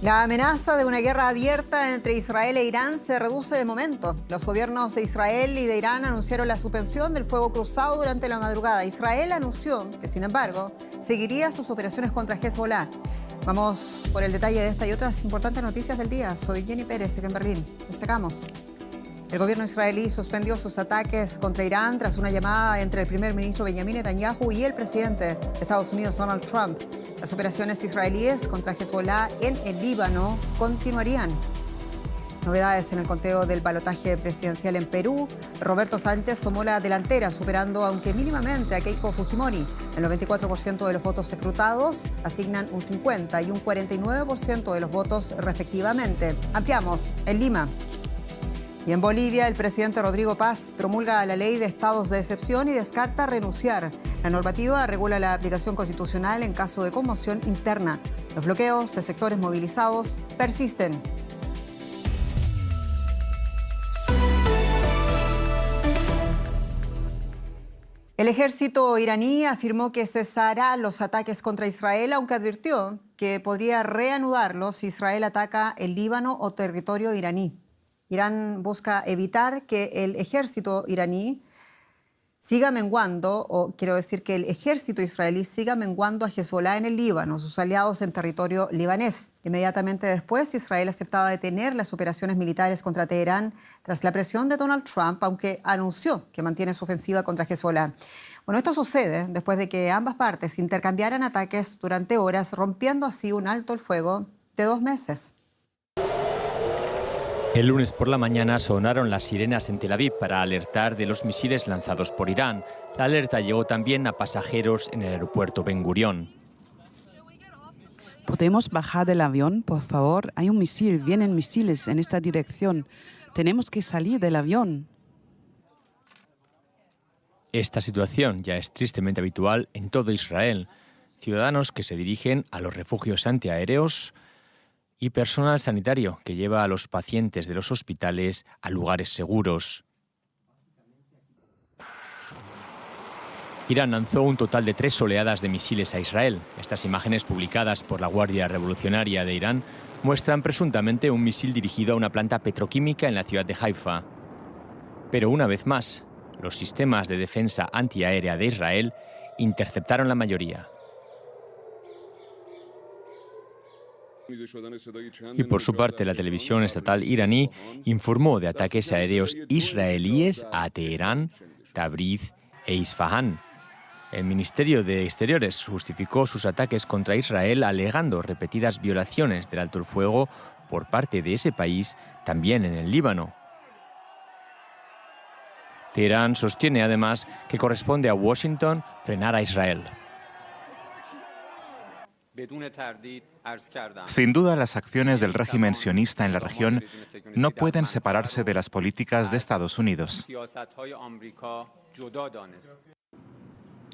La amenaza de una guerra abierta entre Israel e Irán se reduce de momento. Los gobiernos de Israel y de Irán anunciaron la suspensión del fuego cruzado durante la madrugada. Israel anunció que, sin embargo, seguiría sus operaciones contra Hezbollah. Vamos por el detalle de esta y otras importantes noticias del día. Soy Jenny Pérez, aquí en Berlín. Destacamos. El gobierno israelí suspendió sus ataques contra Irán tras una llamada entre el primer ministro Benjamin Netanyahu y el presidente de Estados Unidos, Donald Trump. Las operaciones israelíes contra Hezbollah en el Líbano continuarían. Novedades en el conteo del balotaje presidencial en Perú. Roberto Sánchez tomó la delantera, superando, aunque mínimamente, a Keiko Fujimori. El 94% de los votos escrutados asignan un 50% y un 49% de los votos respectivamente. Ampliamos en Lima. Y en Bolivia, el presidente Rodrigo Paz promulga la ley de estados de excepción y descarta renunciar. La normativa regula la aplicación constitucional en caso de conmoción interna. Los bloqueos de sectores movilizados persisten. El ejército iraní afirmó que cesará los ataques contra Israel, aunque advirtió que podría reanudarlos si Israel ataca el Líbano o territorio iraní. Irán busca evitar que el ejército iraní siga menguando, o quiero decir que el ejército israelí siga menguando a Hezbollah en el Líbano, sus aliados en territorio libanés. Inmediatamente después, Israel aceptaba detener las operaciones militares contra Teherán tras la presión de Donald Trump, aunque anunció que mantiene su ofensiva contra Hezbollah. Bueno, esto sucede después de que ambas partes intercambiaran ataques durante horas, rompiendo así un alto el fuego de 2 meses. El lunes por la mañana sonaron las sirenas en Tel Aviv para alertar de los misiles lanzados por Irán. La alerta llegó también a pasajeros en el aeropuerto Ben Gurión. ¿Podemos bajar del avión, por favor? Hay un misil, vienen misiles en esta dirección. Tenemos que salir del avión. Esta situación ya es tristemente habitual en todo Israel. Ciudadanos que se dirigen a los refugios antiaéreos y personal sanitario que lleva a los pacientes de los hospitales a lugares seguros. Irán lanzó un total de 3 oleadas de misiles a Israel. Estas imágenes, publicadas por la Guardia Revolucionaria de Irán, muestran presuntamente un misil dirigido a una planta petroquímica en la ciudad de Haifa. Pero una vez más, los sistemas de defensa antiaérea de Israel interceptaron la mayoría. Y por su parte, la televisión estatal iraní informó de ataques aéreos israelíes a Teherán, Tabriz e Isfahán. El Ministerio de Exteriores justificó sus ataques contra Israel alegando repetidas violaciones del alto el fuego por parte de ese país, también en el Líbano. Teherán sostiene además que corresponde a Washington frenar a Israel. Sin duda, las acciones del régimen sionista en la región no pueden separarse de las políticas de Estados Unidos.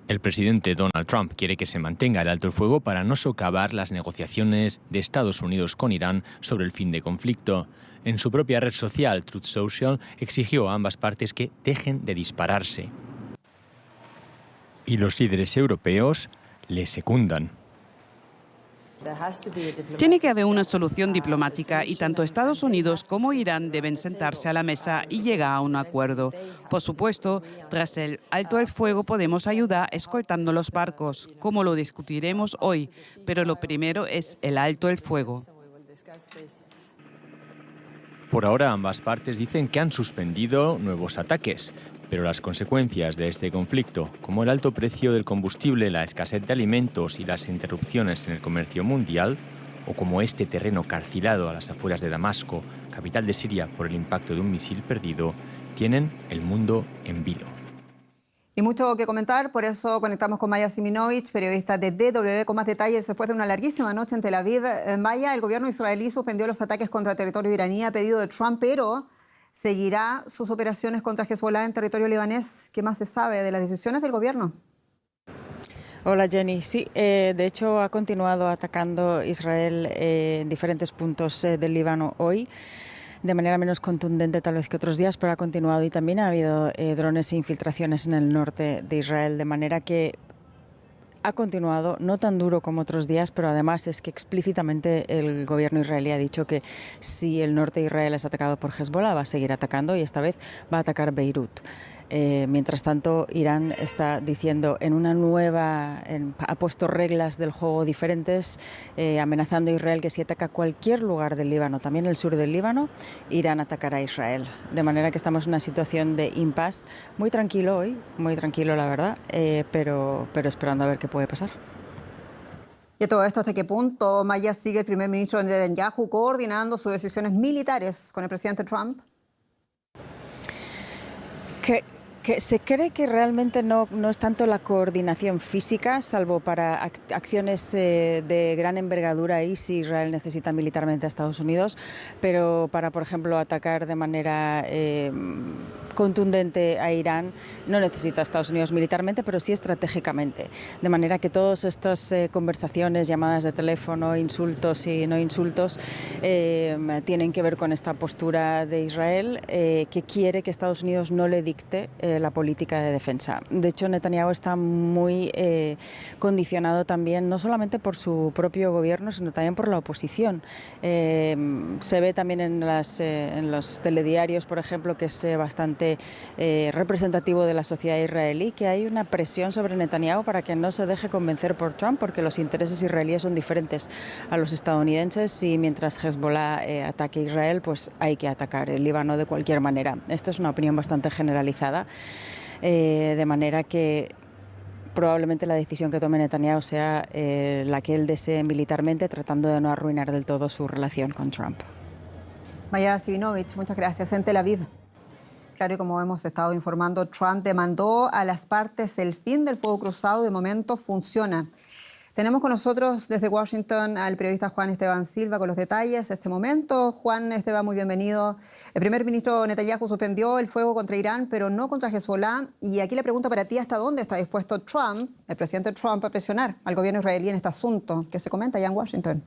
El presidente Donald Trump quiere que se mantenga el alto el fuego para no socavar las negociaciones de Estados Unidos con Irán sobre el fin de conflicto. En su propia red social, Truth Social, exigió a ambas partes que dejen de dispararse. Y los líderes europeos le secundan. Tiene que haber una solución diplomática y tanto Estados Unidos como Irán deben sentarse a la mesa y llegar a un acuerdo. Por supuesto, tras el alto el fuego podemos ayudar escoltando los barcos, como lo discutiremos hoy, pero lo primero es el alto el fuego. Por ahora, ambas partes dicen que han suspendido nuevos ataques, pero las consecuencias de este conflicto, como el alto precio del combustible, la escasez de alimentos y las interrupciones en el comercio mundial, o como este terreno carcilado a las afueras de Damasco, capital de Siria, por el impacto de un misil perdido, tienen el mundo en vilo. Y mucho que comentar, por eso conectamos con Maya Siminovich, periodista de DW, con más detalles después de una larguísima noche en Tel Aviv. Maya, el gobierno israelí suspendió los ataques contra territorio iraní a pedido de Trump, pero seguirá sus operaciones contra Hezbollah en territorio libanés. ¿Qué más se sabe de las decisiones del gobierno? Hola Jenny, sí, de hecho ha continuado atacando Israel en diferentes puntos del Líbano hoy, de manera menos contundente tal vez que otros días, pero ha continuado y también ha habido drones e infiltraciones en el norte de Israel, de manera que ha continuado, no tan duro como otros días, pero además es que explícitamente el gobierno israelí ha dicho que si el norte de Israel es atacado por Hezbollah, va a seguir atacando y esta vez va a atacar Beirut. Mientras tanto, Irán está diciendo ha puesto reglas del juego diferentes, amenazando a Israel que si ataca cualquier lugar del Líbano, también el sur del Líbano, Irán atacará a Israel. De manera que estamos en una situación de impasse, muy tranquilo hoy, muy tranquilo la verdad, pero esperando a ver qué puede pasar. ¿Y a todo esto hasta qué punto, Maya, sigue el primer ministro Netanyahu coordinando sus decisiones militares con el presidente Trump? Que se cree que realmente no es tanto la coordinación física, salvo para acciones de gran envergadura y si Israel necesita militarmente a Estados Unidos, pero para, por ejemplo, atacar de manera contundente a Irán no necesita a Estados Unidos militarmente, pero sí estratégicamente. De manera que todas estas conversaciones, llamadas de teléfono, insultos y no insultos, tienen que ver con esta postura de Israel que quiere que Estados Unidos no le dicte la política de defensa. De hecho, Netanyahu está muy condicionado también, no solamente por su propio gobierno, sino también por la oposición. Se ve también en los telediarios, por ejemplo, que es bastante representativo de la sociedad israelí, que hay una presión sobre Netanyahu para que no se deje convencer por Trump, porque los intereses israelíes son diferentes a los estadounidenses y mientras Hezbollah ataque a Israel, pues hay que atacar el Líbano de cualquier manera. Esta es una opinión bastante generalizada. De manera que probablemente la decisión que tome Netanyahu sea la que él desee militarmente, tratando de no arruinar del todo su relación con Trump. Maya Sivinovich, muchas gracias. En Tel Aviv. Claro, y como hemos estado informando, Trump demandó a las partes el fin del fuego cruzado y de momento funciona. Tenemos con nosotros desde Washington al periodista Juan Esteban Silva con los detalles de este momento. Juan Esteban, muy bienvenido. El primer ministro Netanyahu suspendió el fuego contra Irán, pero no contra Hezbollah. Y aquí la pregunta para ti, ¿hasta dónde está dispuesto Trump, el presidente Trump, a presionar al gobierno israelí en este asunto que se comenta allá en Washington?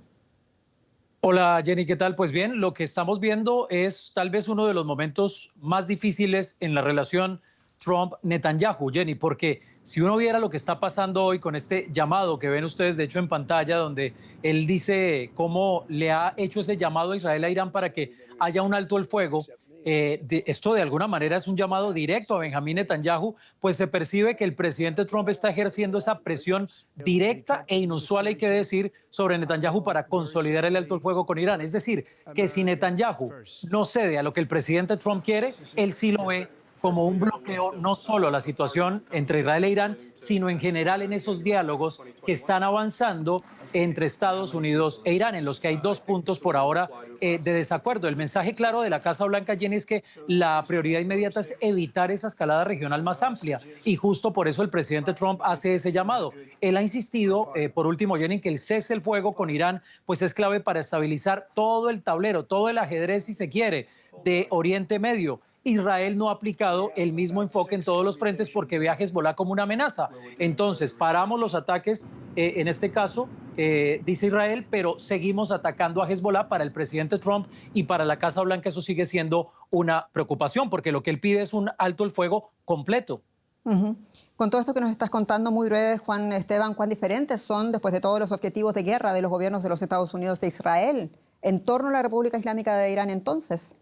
Hola Jenny, ¿qué tal? Pues bien, lo que estamos viendo es tal vez uno de los momentos más difíciles en la relación Trump-Netanyahu, Jenny, porque si uno viera lo que está pasando hoy con este llamado que ven ustedes, de hecho, en pantalla, donde él dice cómo le ha hecho ese llamado a Israel a Irán para que haya un alto el fuego, esto de alguna manera es un llamado directo a Benjamín Netanyahu, pues se percibe que el presidente Trump está ejerciendo esa presión directa e inusual, hay que decir, sobre Netanyahu para consolidar el alto el fuego con Irán. Es decir, que si Netanyahu no cede a lo que el presidente Trump quiere, él sí lo ve como un bloqueo no solo a la situación entre Israel e Irán, sino en general en esos diálogos que están avanzando entre Estados Unidos e Irán, en los que hay 2 puntos por ahora de desacuerdo. El mensaje claro de la Casa Blanca, Jenny, es que la prioridad inmediata es evitar esa escalada regional más amplia y justo por eso el presidente Trump hace ese llamado. Él ha insistido, por último, Jenny, que el cese el fuego con Irán pues es clave para estabilizar todo el tablero, todo el ajedrez, si se quiere, de Oriente Medio. Israel no ha aplicado el mismo enfoque en todos los frentes porque ve a Hezbollah como una amenaza. Entonces, paramos los ataques, en este caso, dice Israel, pero seguimos atacando a Hezbollah. Para el presidente Trump y para la Casa Blanca eso sigue siendo una preocupación, porque lo que él pide es un alto el fuego completo. Con todo esto que nos estás contando muy breve, Juan Esteban, ¿cuán diferentes son, después de todos los objetivos de guerra de los gobiernos de los Estados Unidos e Israel, en torno a la República Islámica de Irán entonces?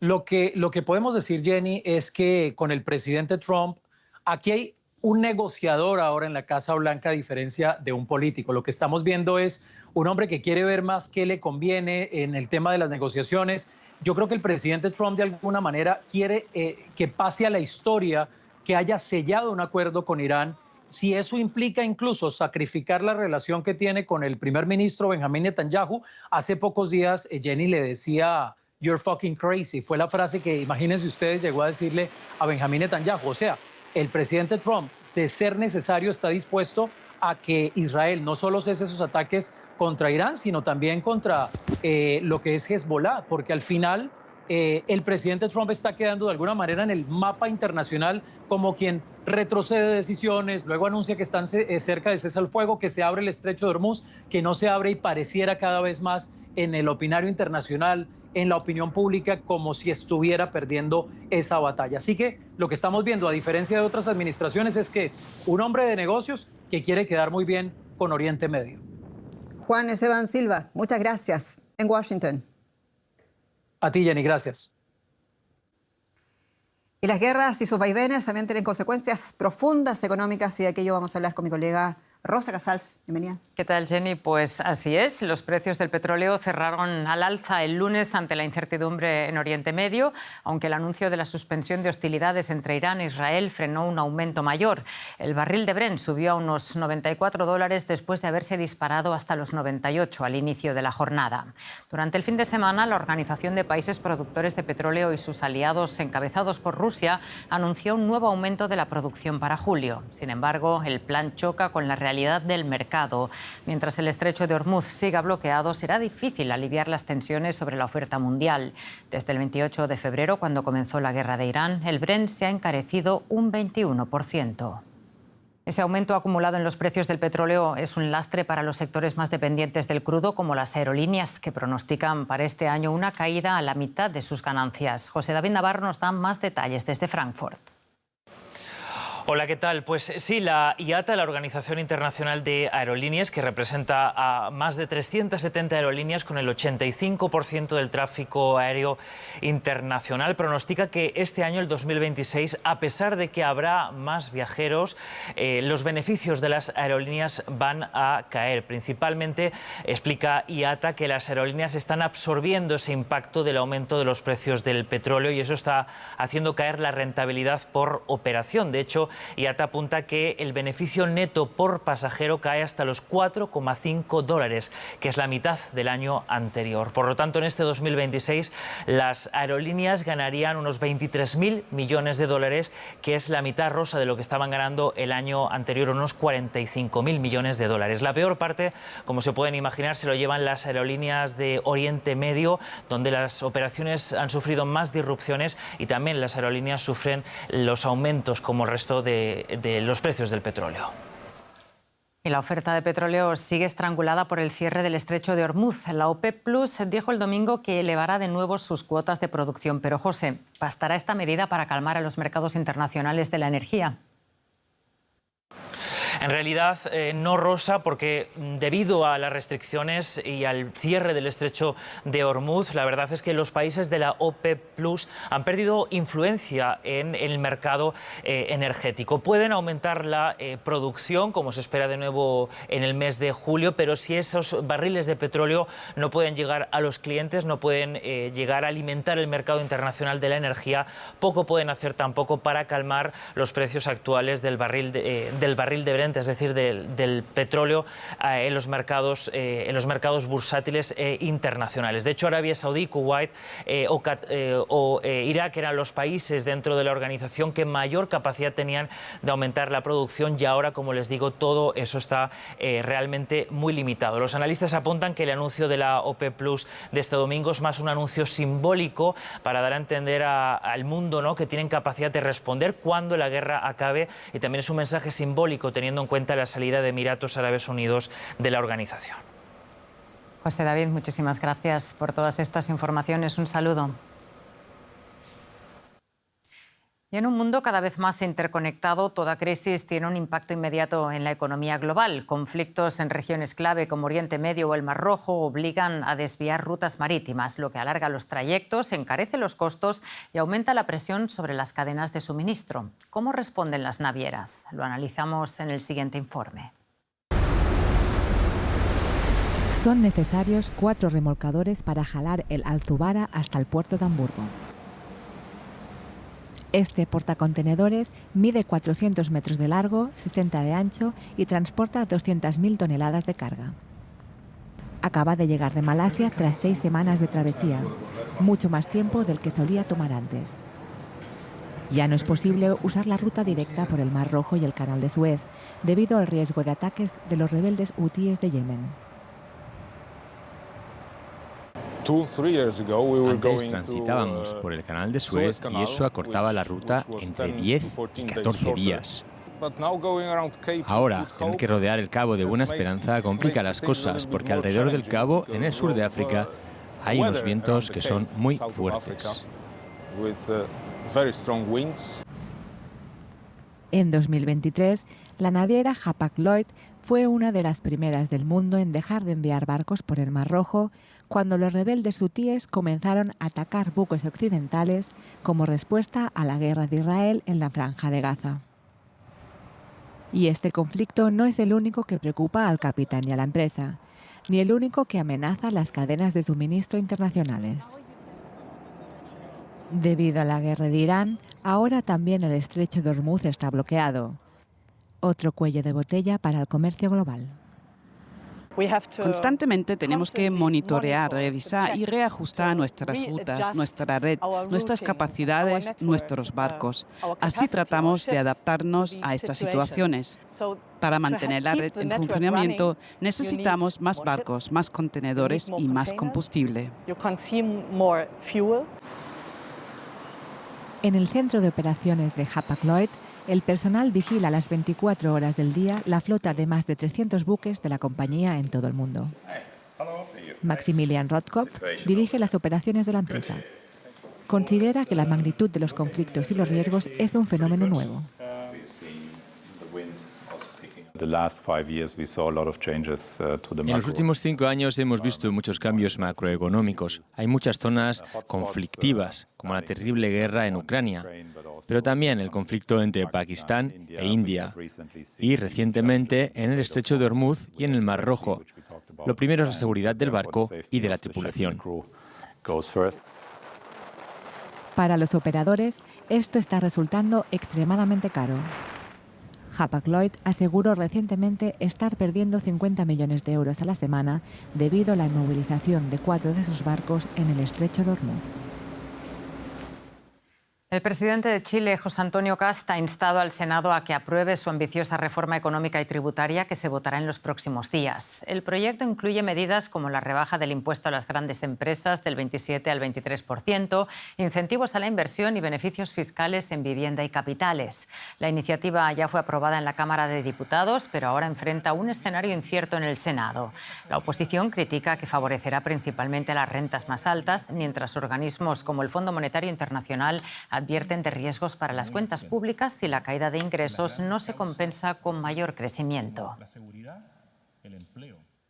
Lo que podemos decir, Jenny, es que con el presidente Trump, aquí hay un negociador ahora en la Casa Blanca, a diferencia de un político. Lo que estamos viendo es un hombre que quiere ver más qué le conviene en el tema de las negociaciones. Yo creo que el presidente Trump de alguna manera quiere que pase a la historia, que haya sellado un acuerdo con Irán. Si eso implica incluso sacrificar la relación que tiene con el primer ministro Benjamín Netanyahu, hace pocos días Jenny le decía "You're fucking crazy", fue la frase que, imagínense ustedes, llegó a decirle a Benjamín Netanyahu. O sea, el presidente Trump, de ser necesario, está dispuesto a que Israel no solo cese sus ataques contra Irán, sino también contra lo que es Hezbollah, porque al final el presidente Trump está quedando de alguna manera en el mapa internacional como quien retrocede decisiones, luego anuncia que están cerca de cesar el fuego, que se abre el estrecho de Hormuz, que no se abre y pareciera cada vez más en el opinario internacional, en la opinión pública, como si estuviera perdiendo esa batalla. Así que lo que estamos viendo, a diferencia de otras administraciones, es que es un hombre de negocios que quiere quedar muy bien con Oriente Medio. Juan Esteban Silva, muchas gracias. En Washington. A ti, Jenny, gracias. Y las guerras y sus vaivenes también tienen consecuencias profundas económicas, y de aquello vamos a hablar con mi colega Rosa Casals. Bienvenida. ¿Qué tal, Jenny? Pues así es. Los precios del petróleo cerraron al alza el lunes ante la incertidumbre en Oriente Medio, aunque el anuncio de la suspensión de hostilidades entre Irán e Israel frenó un aumento mayor. El barril de Brent subió a unos $94 después de haberse disparado hasta los 98 al inicio de la jornada. Durante el fin de semana, la Organización de Países Productores de Petróleo y sus aliados, encabezados por Rusia, anunció un nuevo aumento de la producción para julio. Sin embargo, el plan choca con la realidad del mercado. Mientras el estrecho de Hormuz siga bloqueado, será difícil aliviar las tensiones sobre la oferta mundial. Desde el 28 de febrero, cuando comenzó la guerra de Irán, el Brent se ha encarecido un 21%. Ese aumento acumulado en los precios del petróleo es un lastre para los sectores más dependientes del crudo, como las aerolíneas, que pronostican para este año una caída a la mitad de sus ganancias. José David Navarro nos da más detalles desde Frankfurt. Hola, ¿qué tal? Pues sí, la IATA, la Organización Internacional de Aerolíneas, que representa a más de 370 aerolíneas con el 85% del tráfico aéreo internacional, pronostica que este año, el 2026, a pesar de que habrá más viajeros, los beneficios de las aerolíneas van a caer. Principalmente, explica IATA, que las aerolíneas están absorbiendo ese impacto del aumento de los precios del petróleo, y eso está haciendo caer la rentabilidad por operación. De hecho, IATA apunta que el beneficio neto por pasajero cae hasta los $4,5, que es la mitad del año anterior. Por lo tanto, en este 2026 las aerolíneas ganarían unos 23.000 millones de dólares, que es la mitad, Rosa, de lo que estaban ganando el año anterior, unos 45.000 millones de dólares. La peor parte, como se pueden imaginar, se lo llevan las aerolíneas de Oriente Medio, donde las operaciones han sufrido más disrupciones, y también las aerolíneas sufren los aumentos como el resto de los precios del petróleo. Y la oferta de petróleo sigue estrangulada por el cierre del estrecho de Hormuz. La OPEP Plus dijo el domingo que elevará de nuevo sus cuotas de producción. Pero, José, ¿bastará esta medida para calmar a los mercados internacionales de la energía? En realidad no, Rosa, porque debido a las restricciones y al cierre del estrecho de Hormuz, la verdad es que los países de la OPEP Plus han perdido influencia en el mercado energético. Pueden aumentar la producción, como se espera de nuevo en el mes de julio, pero si esos barriles de petróleo no pueden llegar a los clientes, no pueden llegar a alimentar el mercado internacional de la energía, poco pueden hacer tampoco para calmar los precios actuales del barril de Brent, es decir, del petróleo en los mercados bursátiles internacionales. De hecho, Arabia Saudí, Kuwait o Irak eran los países dentro de la organización que mayor capacidad tenían de aumentar la producción, y ahora, como les digo, todo eso está realmente muy limitado. Los analistas apuntan que el anuncio de la OPEP Plus de este domingo es más un anuncio simbólico para dar a entender al mundo, ¿no?, que tienen capacidad de responder cuando la guerra acabe, y también es un mensaje simbólico teniendo en cuenta la salida de Emiratos Árabes Unidos de la organización. José David, muchísimas gracias por todas estas informaciones. Un saludo. Y en un mundo cada vez más interconectado, toda crisis tiene un impacto inmediato en la economía global. Conflictos en regiones clave como Oriente Medio o el Mar Rojo obligan a desviar rutas marítimas, lo que alarga los trayectos, encarece los costos y aumenta la presión sobre las cadenas de suministro. ¿Cómo responden las navieras? Lo analizamos en el siguiente informe. Son necesarios 4 remolcadores para jalar el Alzubara hasta el puerto de Hamburgo. Este portacontenedores mide 400 metros de largo, 60 de ancho y transporta 200.000 toneladas de carga. Acaba de llegar de Malasia tras 6 semanas de travesía, mucho más tiempo del que solía tomar antes. Ya no es posible usar la ruta directa por el Mar Rojo y el Canal de Suez, debido al riesgo de ataques de los rebeldes hutíes de Yemen. Antes transitábamos por el Canal de Suez y eso acortaba la ruta entre 10 y 14 días. Ahora, tener que rodear el Cabo de Buena Esperanza complica las cosas, porque alrededor del cabo, en el sur de África, hay unos vientos que son muy fuertes. En 2023, La naviera Hapag-Lloyd fue una de las primeras del mundo en dejar de enviar barcos por el Mar Rojo cuando los rebeldes hutíes comenzaron a atacar buques occidentales como respuesta a la guerra de Israel en la Franja de Gaza. Y este conflicto no es el único que preocupa al capitán y a la empresa, ni el único que amenaza las cadenas de suministro internacionales. Debido a la guerra de Irán, ahora también el estrecho de Hormuz está bloqueado. Otro cuello de botella para el comercio global. Constantemente tenemos que monitorear, revisar y reajustar nuestras rutas, nuestra red, nuestras capacidades, nuestros barcos. Así tratamos de adaptarnos a estas situaciones. Para mantener la red en funcionamiento necesitamos más barcos, más contenedores y más combustible. En el centro de operaciones de Hapag-Lloyd, el personal vigila las 24 horas del día la flota de más de 300 buques de la compañía en todo el mundo. Maximilian Rotkopf dirige las operaciones de la empresa. Considera que la magnitud de los conflictos y los riesgos es un fenómeno nuevo. En los últimos 5 años hemos visto muchos cambios macroeconómicos. Hay muchas zonas conflictivas, como la terrible guerra en Ucrania, pero también el conflicto entre Pakistán e India y recientemente en el estrecho de Hormuz y en el Mar Rojo. Lo primero es la seguridad del barco y de la tripulación. Para los operadores, esto está resultando extremadamente caro. Hapag-Lloyd aseguró recientemente estar perdiendo 50 millones de euros a la semana debido a la inmovilización de 4 de sus barcos en el estrecho de Hormuz. El presidente de Chile, José Antonio Kast, ha instado al Senado a que apruebe su ambiciosa reforma económica y tributaria que se votará en los próximos días. El proyecto incluye medidas como la rebaja del impuesto a las grandes empresas del 27 al 23%, incentivos a la inversión y beneficios fiscales en vivienda y capitales. La iniciativa ya fue aprobada en la Cámara de Diputados, pero ahora enfrenta un escenario incierto en el Senado. La oposición critica que favorecerá principalmente a las rentas más altas, mientras organismos como el Fondo Monetario Internacional advierten de riesgos para las cuentas públicas si la caída de ingresos no se compensa con mayor crecimiento.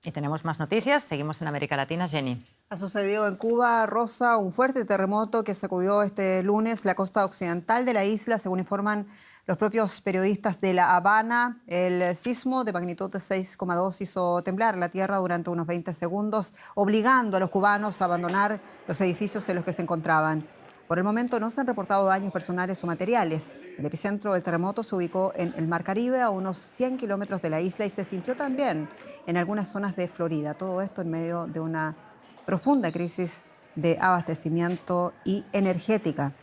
Y tenemos más noticias. Seguimos en América Latina. Jenny. Ha sucedido en Cuba, Rosa, un fuerte terremoto que sacudió este lunes la costa occidental de la isla, según informan los propios periodistas de La Habana. El sismo de magnitud de 6,2 hizo temblar la tierra durante unos 20 segundos, obligando a los cubanos a abandonar los edificios en los que se encontraban. Por el momento no se han reportado daños personales o materiales. El epicentro del terremoto se ubicó en el Mar Caribe, a unos 100 kilómetros de la isla, y se sintió también en algunas zonas de Florida. Todo esto en medio de una profunda crisis de abastecimiento y energética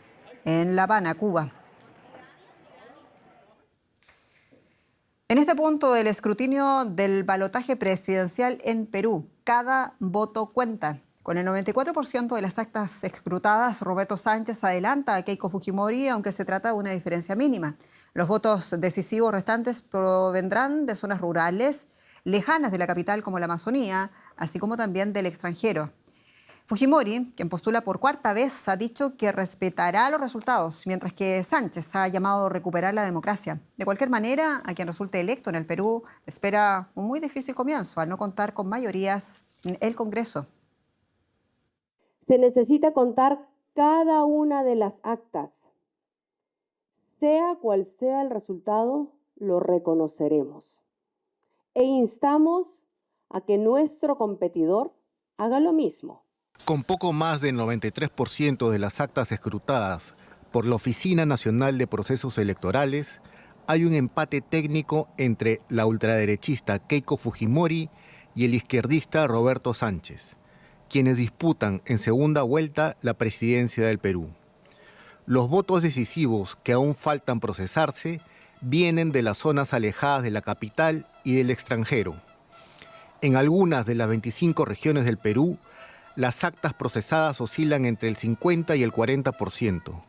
en La Habana, Cuba. En este punto del escrutinio del balotaje presidencial en Perú, cada voto cuenta. Con el 94% de las actas escrutadas, Roberto Sánchez adelanta a Keiko Fujimori, aunque se trata de una diferencia mínima. Los votos decisivos restantes provendrán de zonas rurales, lejanas de la capital como la Amazonía, así como también del extranjero. Fujimori, quien postula por 4ª vez, ha dicho que respetará los resultados, mientras que Sánchez ha llamado a recuperar la democracia. De cualquier manera, a quien resulte electo en el Perú espera un muy difícil comienzo, al no contar con mayorías en el Congreso. Se necesita contar cada una de las actas. Sea cual sea el resultado, lo reconoceremos. E instamos a que nuestro competidor haga lo mismo. Con poco más del 93% de las actas escrutadas por la Oficina Nacional de Procesos Electorales, hay un empate técnico entre la ultraderechista Keiko Fujimori y el izquierdista Roberto Sánchez, quienes disputan en segunda vuelta la presidencia del Perú. Los votos decisivos que aún faltan procesarse vienen de las zonas alejadas de la capital y del extranjero. En algunas de las 25 regiones del Perú, las actas procesadas oscilan entre el 50 y el 40%.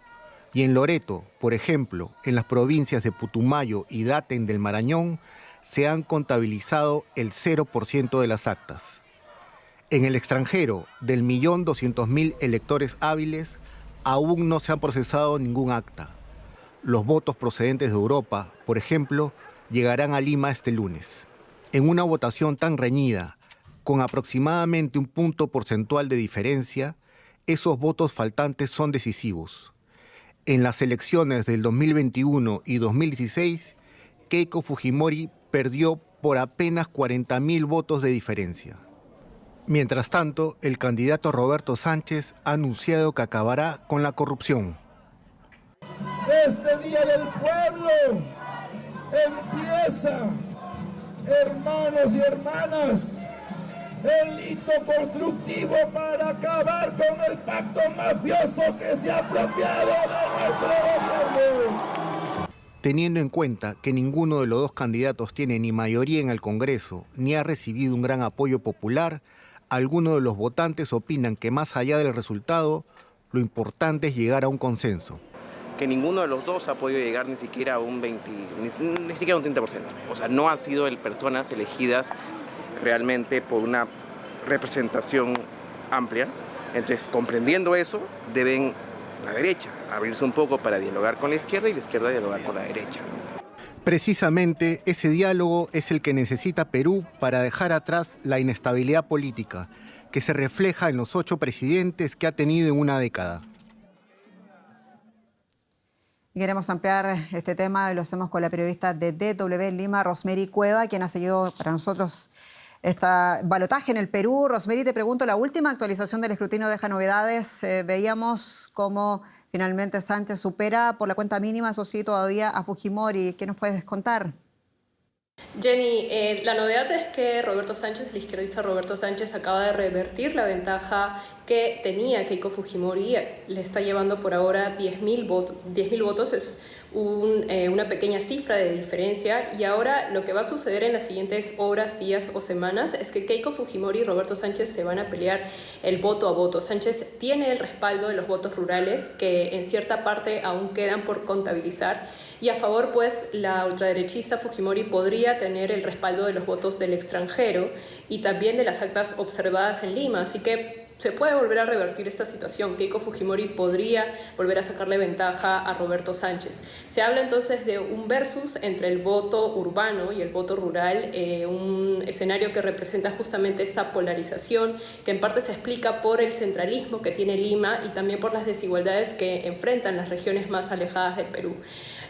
Y en Loreto, por ejemplo, en las provincias de Putumayo y Daten del Marañón, se han contabilizado el 0% de las actas. En el extranjero, del 1.200.000 electores hábiles, aún no se han procesado ningún acta. Los votos procedentes de Europa, por ejemplo, llegarán a Lima este lunes. En una votación tan reñida, con aproximadamente un punto porcentual de diferencia, esos votos faltantes son decisivos. En las elecciones del 2021 y 2016, Keiko Fujimori perdió por apenas 40.000 votos de diferencia. Mientras tanto, el candidato Roberto Sánchez ha anunciado que acabará con la corrupción. Este Día del Pueblo empieza, hermanos y hermanas, el hito constructivo para acabar con el pacto mafioso que se ha apropiado de nuestro gobierno. Teniendo en cuenta que ninguno de los dos candidatos tiene ni mayoría en el Congreso ni ha recibido un gran apoyo popular, algunos de los votantes opinan que más allá del resultado, lo importante es llegar a un consenso. Que ninguno de los dos ha podido llegar ni siquiera a un 20, ni siquiera a un 30%. O sea, no han sido personas elegidas realmente por una representación amplia. Entonces, comprendiendo eso, deben la derecha abrirse un poco para dialogar con la izquierda y la izquierda dialogar con la derecha. Precisamente ese diálogo es el que necesita Perú para dejar atrás la inestabilidad política, que se refleja en los 8 presidentes que ha tenido en una década. Queremos ampliar este tema y lo hacemos con la periodista de DW Lima, Rosemary Cueva, quien ha seguido para nosotros este balotaje en el Perú. Rosemary, te pregunto, la última actualización del escrutinio deja novedades. Veíamos cómo finalmente Sánchez supera por la cuenta mínima, eso sí, todavía a Fujimori. ¿Qué nos puedes contar? Jenny, la novedad es que Roberto Sánchez, el izquierdista Roberto Sánchez, acaba de revertir la ventaja que tenía Keiko Fujimori. Le está llevando por ahora 10.000 votos. Es una pequeña cifra de diferencia, y ahora lo que va a suceder en las siguientes horas, días o semanas es que Keiko Fujimori y Roberto Sánchez se van a pelear el voto a voto. Sánchez tiene el respaldo de los votos rurales, que en cierta parte aún quedan por contabilizar, y a favor, pues, la ultraderechista Fujimori podría tener el respaldo de los votos del extranjero y también de las actas observadas en Lima. Así que se puede volver a revertir esta situación. Keiko Fujimori podría volver a sacarle ventaja a Roberto Sánchez. Se habla entonces de un versus entre el voto urbano y el voto rural, un escenario que representa justamente esta polarización, que en parte se explica por el centralismo que tiene Lima y también por las desigualdades que enfrentan las regiones más alejadas del Perú.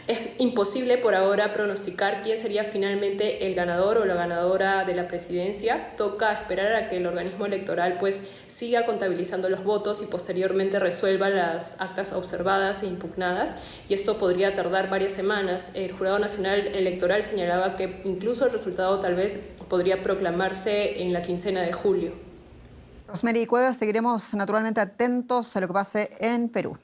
Es imposible por ahora pronosticar quién sería finalmente el ganador o la ganadora de la presidencia. Toca esperar a que el organismo electoral pues siga contabilizando los votos y posteriormente resuelva las actas observadas e impugnadas, y esto podría tardar varias semanas. El Jurado Nacional Electoral señalaba que incluso el resultado tal vez podría proclamarse en la quincena de julio. Rosemary Cuevas, seguiremos naturalmente atentos a lo que pase en Perú.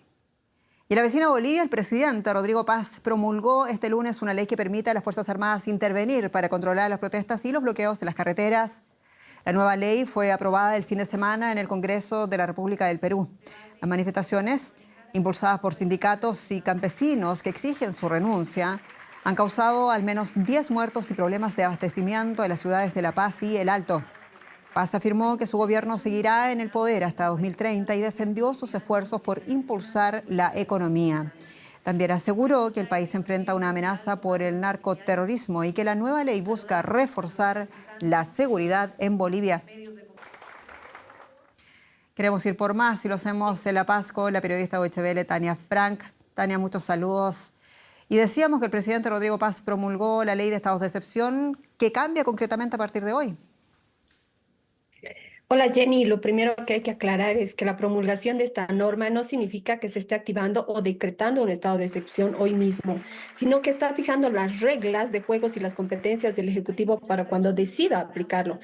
Y en la vecina Bolivia, el presidente Rodrigo Paz promulgó este lunes una ley que permite a las Fuerzas Armadas intervenir para controlar las protestas y los bloqueos de las carreteras. La nueva ley fue aprobada el fin de semana en el Congreso de la República del Perú. Las manifestaciones, impulsadas por sindicatos y campesinos que exigen su renuncia, han causado al menos 10 muertos y problemas de abastecimiento en las ciudades de La Paz y El Alto. Paz afirmó que su gobierno seguirá en el poder hasta 2030 y defendió sus esfuerzos por impulsar la economía. También aseguró que el país enfrenta una amenaza por el narcoterrorismo y que la nueva ley busca reforzar la seguridad en Bolivia. Queremos ir por más y lo hacemos en La Paz con la periodista Deutsche Welle, Tania Frank. Tania, muchos saludos. Y decíamos que el presidente Rodrigo Paz promulgó la ley de estados de excepción. ¿Qué cambia concretamente a partir de hoy? Hola Jenny, lo primero que hay que aclarar es que la promulgación de esta norma no significa que se esté activando o decretando un estado de excepción hoy mismo, sino que está fijando las reglas de juegos y las competencias del Ejecutivo para cuando decida aplicarlo.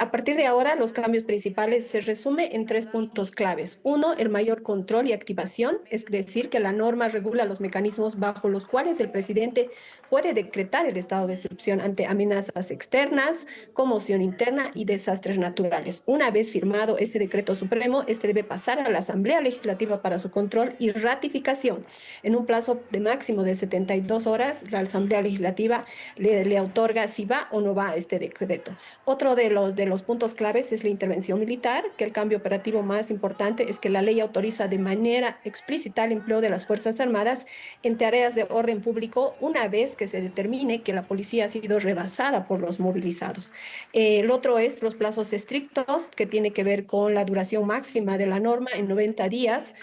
A partir de ahora, los cambios principales se resumen en 3 puntos claves. 1, el mayor control y activación, es decir, que la norma regula los mecanismos bajo los cuales el presidente puede decretar el estado de excepción ante amenazas externas, conmoción interna y desastres naturales. una vez firmado este decreto supremo, este debe pasar a la Asamblea Legislativa para su control y ratificación. En un plazo de máximo de 72 horas, la Asamblea Legislativa le otorga si va o no va a este decreto. Otro de los puntos claves es la intervención militar, que el cambio operativo más importante es que la ley autoriza de manera explícita el empleo de las Fuerzas Armadas en tareas de orden público una vez que se determine que la policía ha sido rebasada por los movilizados. El otro es los plazos estrictos, que tiene que ver con la duración máxima de la norma en 90 días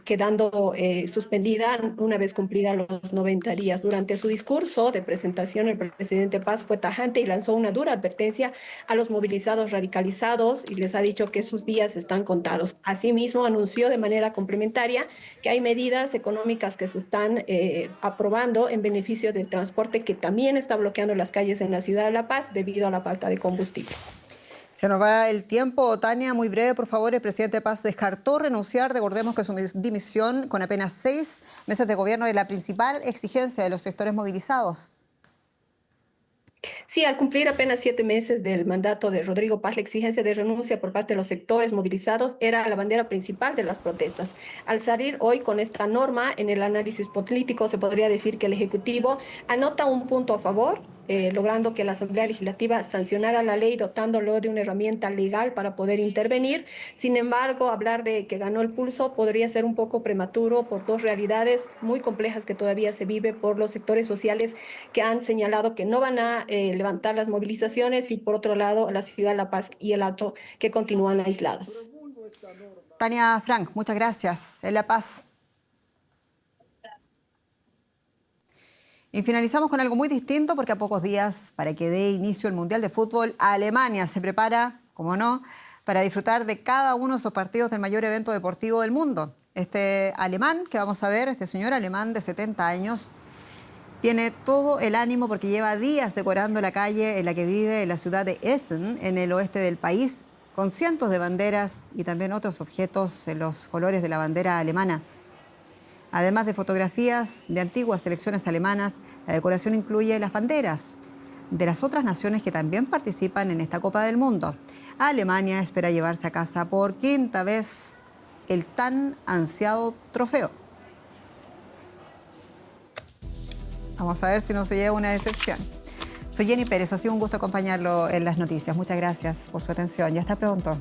quedando suspendida una vez cumplida los 90 días. Durante su discurso de presentación, el presidente Paz fue tajante y lanzó una dura advertencia a los movilizados radicalizados y les ha dicho que sus días están contados. Asimismo, anunció de manera complementaria que hay medidas económicas que se están aprobando en beneficio del transporte, que también está bloqueando las calles en la ciudad de La Paz debido a la falta de combustible. Se nos va el tiempo. Tania, muy breve, por favor. El presidente Paz descartó renunciar, recordemos que su dimisión con apenas 6 meses de gobierno es la principal exigencia de los sectores movilizados. Sí, al cumplir apenas 7 meses del mandato de Rodrigo Paz, la exigencia de renuncia por parte de los sectores movilizados era la bandera principal de las protestas. Al salir hoy con esta norma, en el análisis político se podría decir que el Ejecutivo anota un punto a favor, logrando que la Asamblea Legislativa sancionara la ley, dotándolo de una herramienta legal para poder intervenir. Sin embargo, hablar de que ganó el pulso podría ser un poco prematuro por dos realidades muy complejas que todavía se vive por los sectores sociales que han señalado que no van a levantar las movilizaciones, y por otro lado la ciudad de La Paz y el Alto, que continúan aisladas. Tania Frank, muchas gracias. En La Paz. Y finalizamos con algo muy distinto, porque a pocos días para que dé inicio el Mundial de Fútbol, Alemania se prepara, como no, para disfrutar de cada uno de sus partidos del mayor evento deportivo del mundo. Este alemán que vamos a ver, este señor alemán de 70 años, tiene todo el ánimo porque lleva días decorando la calle en la que vive en la ciudad de Essen, en el oeste del país, con cientos de banderas y también otros objetos en los colores de la bandera alemana. Además de fotografías de antiguas selecciones alemanas, la decoración incluye las banderas de las otras naciones que también participan en esta Copa del Mundo. Alemania espera llevarse a casa por 5ª vez el tan ansiado trofeo. Vamos a ver si no se lleva una decepción. Soy Jenny Pérez, ha sido un gusto acompañarlo en las noticias. Muchas gracias por su atención y hasta pronto.